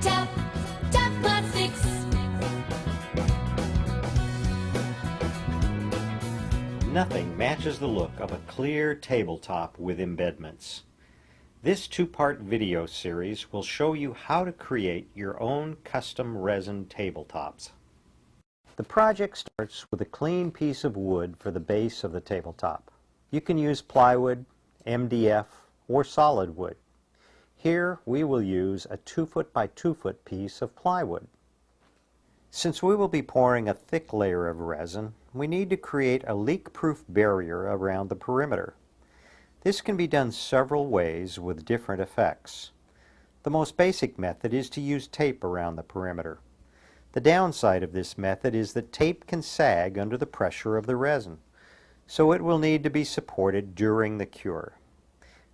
Tap, tap plastics. Nothing matches the look of a clear tabletop with embedments. This two-part video series will show you how to create your own custom resin tabletops. The project starts with a clean piece of wood for the base of the tabletop. You can use plywood, MDF, or solid wood. Here we will use a 2-foot by 2-foot piece of plywood. Since we will be pouring a thick layer of resin, we need to create a leak-proof barrier around the perimeter. This can be done several ways with different effects. The most basic method is to use tape around the perimeter. The downside of this method is that tape can sag under the pressure of the resin, so it will need to be supported during the cure.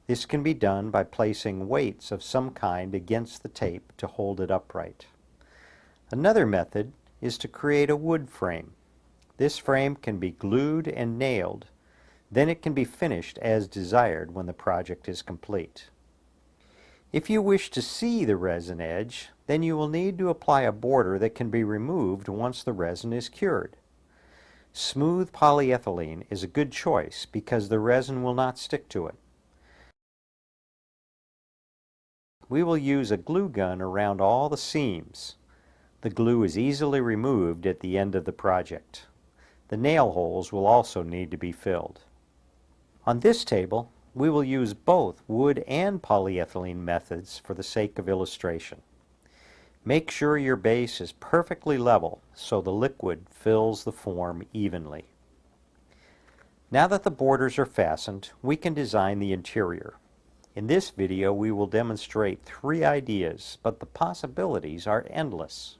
This can be done by placing weights of some kind against the tape to hold it upright. Another method is to create a wood frame. This frame can be glued and nailed. Then it can be finished as desired when the project is complete. If you wish to see the resin edge, then you will need to apply a border that can be removed once the resin is cured. Smooth polyethylene is a good choice because the resin will not stick to it. We will use a glue gun around all the seams. The glue is easily removed at the end of the project. The nail holes will also need to be filled. On this table, we will use both wood and polyethylene methods for the sake of illustration. Make sure your base is perfectly level so the liquid fills the form evenly. Now that the borders are fastened, we can design the interior. In this video, we will demonstrate 3 ideas, but the possibilities are endless.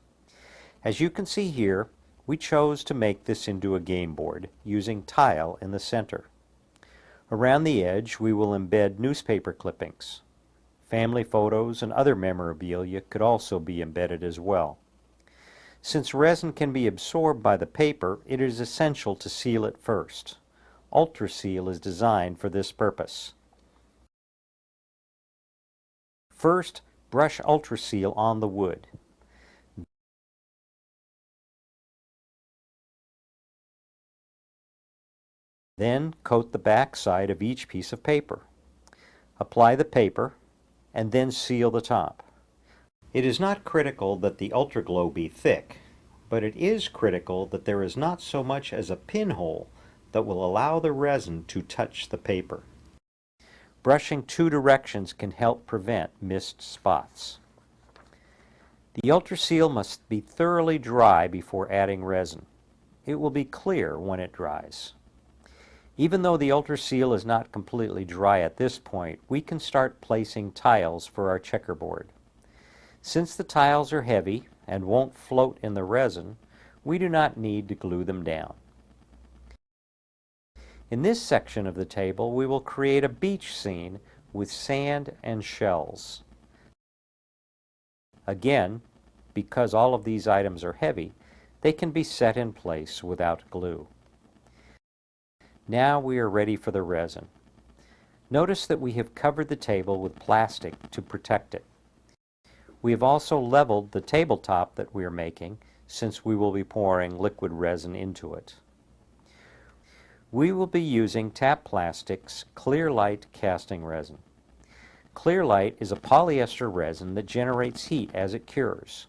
As you can see here, we chose to make this into a game board using tile in the center. Around the edge, we will embed newspaper clippings. Family photos and other memorabilia could also be embedded as well. Since resin can be absorbed by the paper, it is essential to seal it first. UltraSeal is designed for this purpose. First, brush UltraSeal on the wood. Then coat the back side of each piece of paper. Apply the paper and then seal the top. It is not critical that the UltraGlow be thick, but it is critical that there is not so much as a pinhole that will allow the resin to touch the paper. Brushing 2 directions can help prevent missed spots. The UltraSeal must be thoroughly dry before adding resin. It will be clear when it dries. Even though the UltraSeal is not completely dry at this point, we can start placing tiles for our checkerboard. Since the tiles are heavy and won't float in the resin, we do not need to glue them down. In this section of the table, we will create a beach scene with sand and shells. Again, because all of these items are heavy, they can be set in place without glue. Now we are ready for the resin. Notice that we have covered the table with plastic to protect it. We have also leveled the tabletop that we are making since we will be pouring liquid resin into it. We will be using Tap Plastic's Clearlight casting resin. Clearlight is a polyester resin that generates heat as it cures.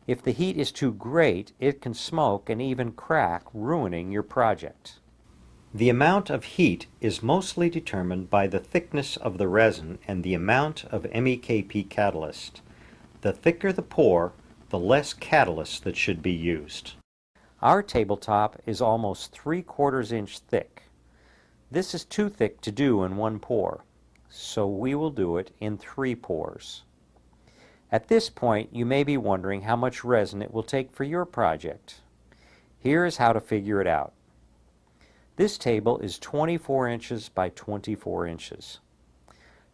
If the heat is too great, it can smoke and even crack, ruining your project. The amount of heat is mostly determined by the thickness of the resin and the amount of MEKP catalyst. The thicker the pour, the less catalyst that should be used. Our tabletop is almost 3/4 inch thick. This is too thick to do in 1 pour, so we will do it in 3 pours. At this point, you may be wondering how much resin it will take for your project. Here is how to figure it out. This table is 24 inches by 24 inches.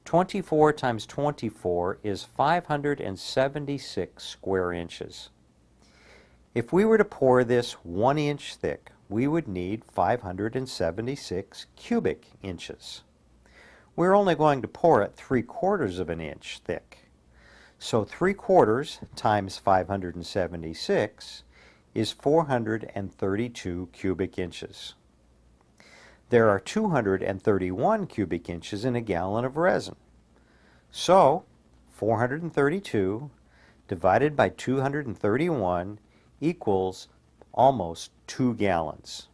24 times 24 is 576 square inches. If we were to pour this 1 inch thick, we would need 576 cubic inches. we're only going to pour it 3/4 of an inch thick. So 3/4 times 576 is 432 cubic inches. There are 231 cubic inches in a gallon of resin. So 432 divided by 231 equals almost 2 gallons.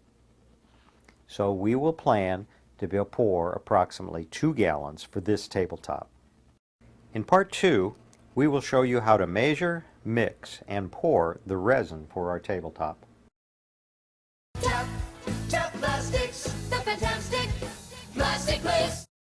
So we will plan to pour approximately 2 gallons for this tabletop. In part 2, we will show you how to measure, mix, and pour the resin for our tabletop.